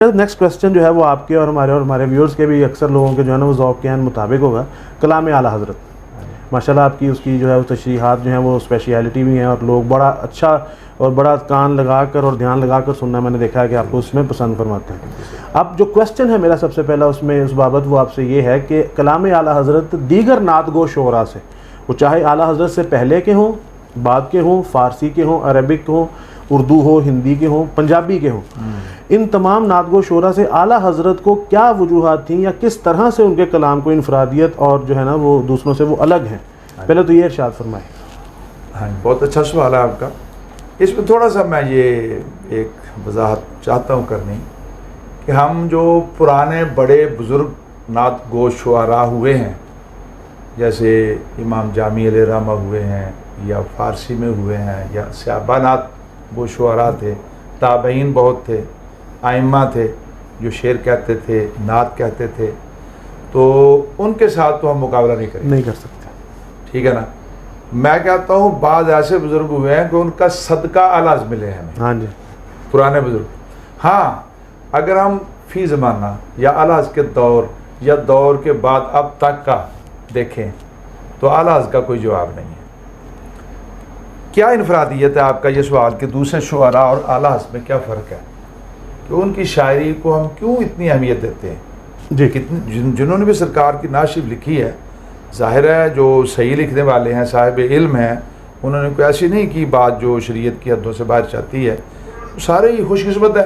Next question जो है वो आपके और हमारे व्यूअर्स के भी अक्सर लोगों के जो है ना वो ज़ौक़ के मुताबिक होगा। कलाम आला हज़रत माशाल्लाह आपकी उसकी जो है वो तशरीहात जो हैं वो स्पेशलिटी भी हैं और लोग बड़ा अच्छा और बड़ा कान लगाकर और ध्यान लगाकर सुनना मैंने देखा है कि आपको उसमें पसंद फरमाते हैं। अब जो क्वेश्चन है मेरा सबसे पहला उसमें उस बाबत वो आपसे ये है कि कलाम आला हज़रत दीगर नात गो शोरा से, वो चाहे आला हज़रत से पहले के हों, बाद के हों, फ़ारसी के हों, अरबिक हों, उर्दू हो, हिंदी के हों, पंजाबी के हों, इन तमाम नातगो शोरा से आला हज़रत को क्या वजूहात थी या किस तरह से उनके कलाम को इनफरादियत और जो है ना वो दूसरों से वो अलग हैं? पहले तो ये इरशाद फरमाए। हाँ, बहुत अच्छा सवाल है आपका। इसमें थोड़ा सा मैं ये एक वजाहत चाहता हूँ करनी कि हम जो पुराने बड़े बुज़ुर्ग नात गो शुआरा हुए हैं, जैसे इमाम जामी अलैहि रहमा हुए हैं या फ़ारसी में हुए हैं या सहाबा नात गो शुआरा थे, ताबईन बहुत थे, आइम्मा थे जो शेर कहते थे, नात कहते थे, तो उनके साथ तो हम मुकाबला नहीं कर सकते, ठीक है ना। मैं कहता हूँ बाद ऐसे बुज़ुर्ग हुए हैं कि उनका सदका आलाज मिले हैं हमें। हाँ जी, पुराने बुज़ुर्ग। हाँ, अगर हम फ़ी ज़माना या आलाज के दौर या दौर के बाद अब तक का देखें तो आलाज का कोई जवाब नहीं है। क्या इनफरादियत है आपका ये सवाल कि दूसरे शुआरा और आलाज में क्या फ़र्क है, कि उनकी शायरी को हम क्यों इतनी अहमियत देते हैं जी। कितने जिन्होंने भी सरकार की नाशिब लिखी है, ज़ाहिर है जो सही लिखने वाले हैं, साहिब इल्म हैं, उन्होंने कोई ऐसी नहीं की बात जो शरीयत की हदों से बाहर जाती है, सारे ही खुशकिस्मत है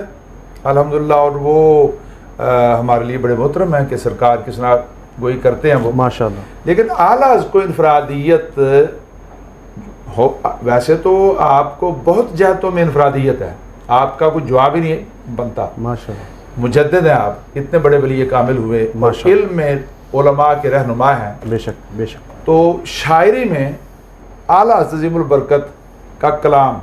अल्हम्दुलिल्लाह। और वो हमारे लिए बड़े मोहतरम हैं कि सरकार की सना गोई करते हैं वो, माशाल्लाह। लेकिन आलाज को इनफरादियत हो, वैसे तो आपको बहुत जहतों में इनफरादियत है, आपका कोई जवाब ही नहीं बनता। माशाल्लाह, मुजद्दिद हैं आप, इतने बड़े वली कामिल हुए, इल्म में उलमा के रहनुमा हैं। बेशक बेशक। तो शायरी में आला अज़ीमुल बरकत का कलाम,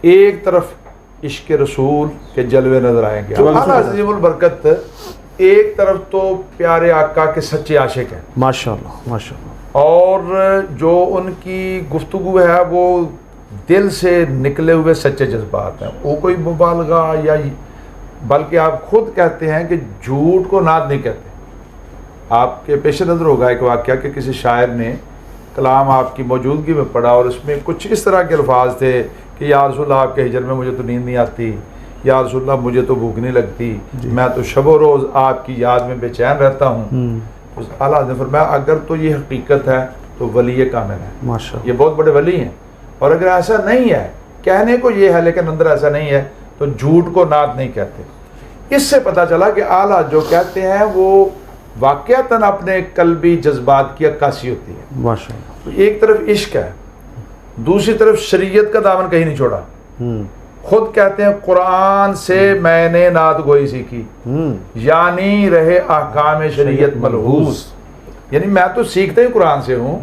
एक तरफ इश्क रसूल के जलवे नजर आएंगे, आला अज़ीमुल बरकत एक तरफ तो प्यारे आका के सच्चे आशिक हैं माशाल्लाह माशाल्लाह, और जो उनकी गुफ्तगू है वो दिल से निकले हुए सच्चे जज्बात हैं, वो कोई मुबालगा या बल्कि आप खुद कहते हैं कि झूठ को नात नहीं कहते। आपके पेश नज़र होगा एक वाक़या कि किसी शायर ने कलाम आपकी मौजूदगी में पढ़ा और उसमें कुछ इस तरह के अल्फाज थे कि या रसूल अल्लाह आपके हिजर में मुझे तो नींद नहीं आती, या रसूल अल्लाह मुझे तो भूख नहीं लगती, मैं तो शबो रोज़ आपकी याद में बेचैन रहता हूँ। उस आला ने फरमाया अगर तो ये हकीकत है तो वली कामिल है, माशाल्लाह, ये बहुत बड़े वली हैं। और अगर ऐसा नहीं है, कहने को ये है लेकिन अंदर ऐसा नहीं है, तो झूठ को नात नहीं कहते। इससे पता चला कि आला जो कहते हैं वो वाक़यातन अपने कल्बी जज्बात की अक्कासी होती है। माशाल्लाह। तो एक तरफ इश्क है, दूसरी तरफ शरीयत का दामन कहीं नहीं छोड़ा। खुद कहते हैं कुरान से मैंने नात गोई सीखी, यानी रहे अहकाम शरीयत मलहूस, यानी मैं तो सीखते ही कुरान से हूँ।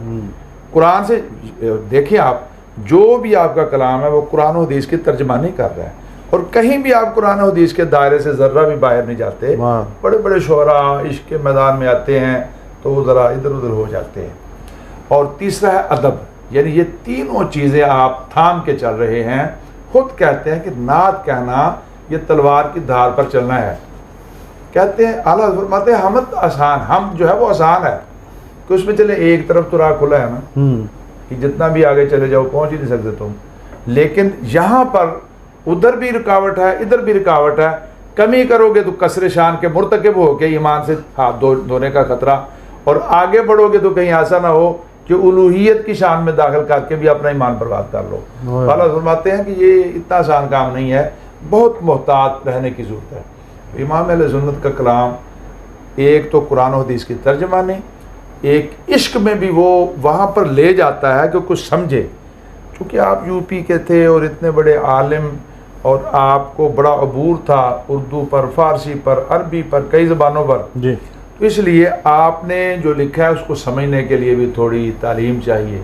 कुरान से देखिए आप, जो भी आपका कलाम है वो कुरान और हदीस की तर्जमानी कर रहा है, और कहीं भी आप कुरान और हदीस के दायरे से ज़र्रा भी बाहर नहीं जाते। बड़े बड़े शोरा इश्क के मैदान में आते हैं तो वो ज़रा इधर उधर हो जाते हैं। और तीसरा है अदब, यानी ये तीनों चीज़ें आप थाम के चल रहे हैं। खुद कहते हैं कि नात कहना ये तलवार की धार पर चलना है। कहते हैं आला फरमाते हैं हम आसान, हम जो है वो आसान है कि उसमें चले, एक तरफ तो राह खुला है ना कि जितना भी आगे चले जाओ पहुंच ही नहीं सकते तुम, लेकिन यहाँ पर उधर भी रुकावट है, इधर भी रुकावट है। कमी करोगे तो कसरे शान के मुर्तकिब हो के ईमान से हाथ धोने का खतरा, और आगे बढ़ोगे तो कहीं ऐसा ना हो कि उलूहियत की शान में दाखिल करके भी अपना ईमान बर्बाद कर लो। अल्लाह फरमाते हैं कि ये इतना आसान काम नहीं है, बहुत मोहतात रहने की ज़रूरत है। इमाम अहले सुन्नत का कलाम एक तो कुरान और हदीस की तर्जमानी, एक इश्क में भी वो वहाँ पर ले जाता है कि कुछ समझे। चूँकि आप यूपी के थे और इतने बड़े आलिम, और आपको बड़ा अबूर था उर्दू पर, फ़ारसी पर, अरबी पर, कई ज़बानों पर जी, तो इसलिए आपने जो लिखा है उसको समझने के लिए भी थोड़ी तालीम चाहिए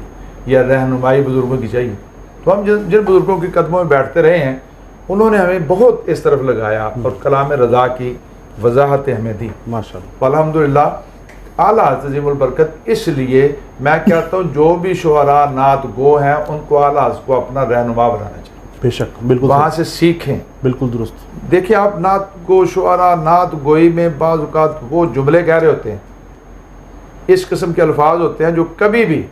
या रहनुमाई बुज़ुर्गों की चाहिए। तो हम जिन बुज़ुर्गों के कदमों में बैठते रहे हैं उन्होंने हमें बहुत इस तरफ लगाया और कलाम रज़ा की वजाहत हमें दी माशाअल्लाह। अल्हम्दुलिल्लाह आला अज़ीमुल बरकत। इसलिए मैं कहता हूँ जो भी शुअरा नात गो हैं उनको आला को अपना रहनुमा बनाना चाहिए। बेशक, बिल्कुल वहाँ सही, से सीखें। बिल्कुल दुरुस्त। देखिए आप नात गो शुआरा, नात गोई में बाज़ औक़ात वो जुमले कह रहे होते हैं, इस किस्म के अल्फाज होते हैं जो कभी भी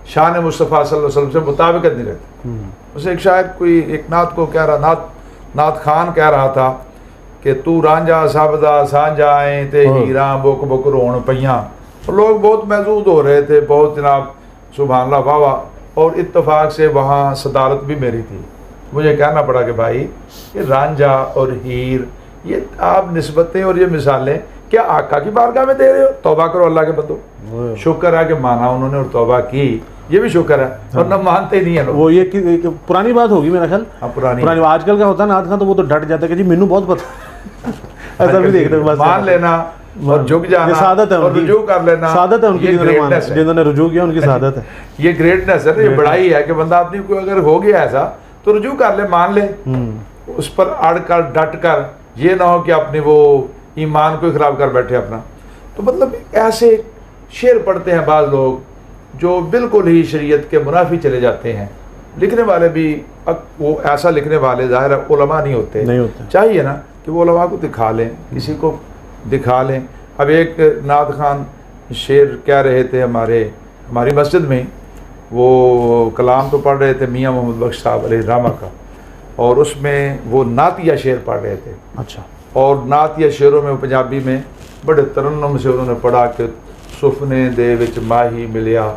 शान मुस्तफ़ा सल्लल्लाहु अलैहि वसल्लम से मुताबिक नहीं रहते। उसे एक शायद कोई एक नात को कह रहा, नात खान कह रहा था कि तू रांझा साबदा सांझा आए ते हीरा बुक बुक रोन पइयां। और लोग बहुत महसूद हो रहे थे, बहुत जनाब सुभान अल्लाह वाह वाह। और इत्तफाक से वहाँ सदारत भी मेरी थी, मुझे कहना पड़ा कि भाई ये रांझा और हीर ये आप निस्बतें और ये मिसालें क्या आका की बारगाह में दे रहे हो? तौबा करो अल्लाह के बंदो। शुक्र है कि माना उन्होंने और तौबा की, ये भी शुक्र है, और न मानते नहीं है लोग। वो ये कि पुरानी बात होगी मेरा ख्याल, पुरानी आजकल का होता है नात खां तो वो तो डट जाता है कि जी मैनू बहुत पता ऐसा भी देख रहे हो, बस मान लेना और झुक जाना, सादत है, और रुजू कर लेना, सादत है उनकी, जिन्होंने रुजू किया उनकी सादत है। ये ग्रेटनेस है, ये बड़ाई है कि बंदा अपनी कोई अगर हो गया ऐसा तो रुजू कर ले, मान ले, उस पर अड़ कर डट कर, ये ना हो कि अपने वो ईमान को खराब कर बैठे अपना। तो मतलब ऐसे शेर पढ़ते हैं बाज़ लोग जो बिल्कुल ही शरीयत के मुनाफी चले जाते हैं। लिखने वाले भी वो ऐसा लिखने वाले ज़ाहिर है उलमा नहीं होते, चाहिए ना कि वो उलमा को दिखा लें, किसी को दिखा लें। अब एक नात खान शेर कह रहे थे हमारी मस्जिद में, वो कलाम तो पढ़ रहे थे मियाँ मोहम्मद बख्श साहब अलैहिर्रहमा का, और उसमें वो नातिया शेर पढ़ रहे थे। अच्छा। और नातिया शेरों में पंजाबी में बड़े तरन्नुम से उन्होंने पढ़ा कि सुफने दे विच माही मिलिया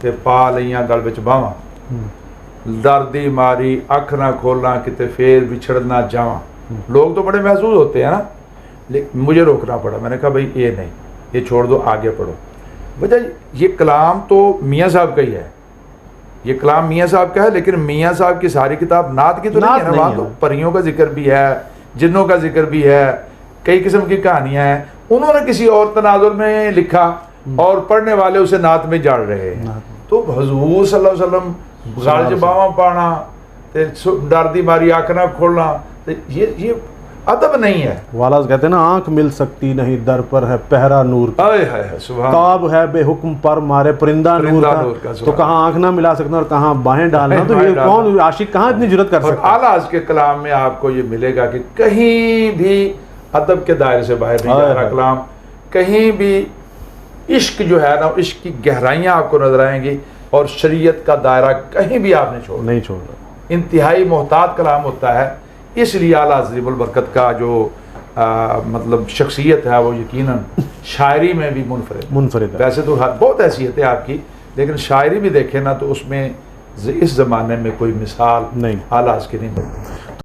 ते पा लईयां गल विच बावां, दर्दी मारी अख ना खोलना किते फेर विछड़ ना जावां। लोग तो बड़े महसूस होते हैं ना, लेकिन मुझे रोकना पड़ा। मैंने कहा भाई ये नहीं, ये छोड़ दो, आगे पढ़ो। वजह ये कलाम तो मियाँ साहब का ही है, ये कलाम मियाँ साहब का है, लेकिन मियाँ साहब की सारी किताब नात की तो नहीं है ना, वहाँ तो परियों का जिक्र भी है, जिन्नों का जिक्र भी है, कई किस्म की कहानियाँ हैं। उन्होंने किसी और तनाजुर में लिखा और पढ़ने वाले उसे नात में जाड़ रहे हैं। तो हुजूर सल्लल्लाहु अलैहि वसल्लम गल च बावां पाना ते डर दी मारी अख ना खोलना, ये अदब नहीं है। वाला कहते हैं ना, आंख मिल सकती नहीं दर पर है पहरा नूर का, ताब है बेहुक्म पर मारे परिंदा नूर का। तो कहाँ आंख ना मिला सकना और कहाँ बाहें डालना, तो ये कौन आशिक कहाँ इतनी जुर्रत कर सकता है। आला आज के कलाम में आपको ये मिलेगा कि कहीं भी अदब के दायरे से बाहर नहीं जा रहा कलाम, कहीं भी इश्क जो है ना, इश्क की गहराइयाँ आपको नजर आएंगी, और शरीयत का दायरा कहीं भी आपने नहीं छोड़ा। इंतहाई मोहतात कलाम होता है, इसलिए आला अज़ीमुल बरकत का जो मतलब शख्सियत है वो यकीनन शायरी में भी मुनफरिद है। वैसे तो बहुत हैसियत है आपकी, लेकिन शायरी भी देखें ना तो उसमें इस ज़माने में कोई मिसाल नहीं आला की नहीं मिलती।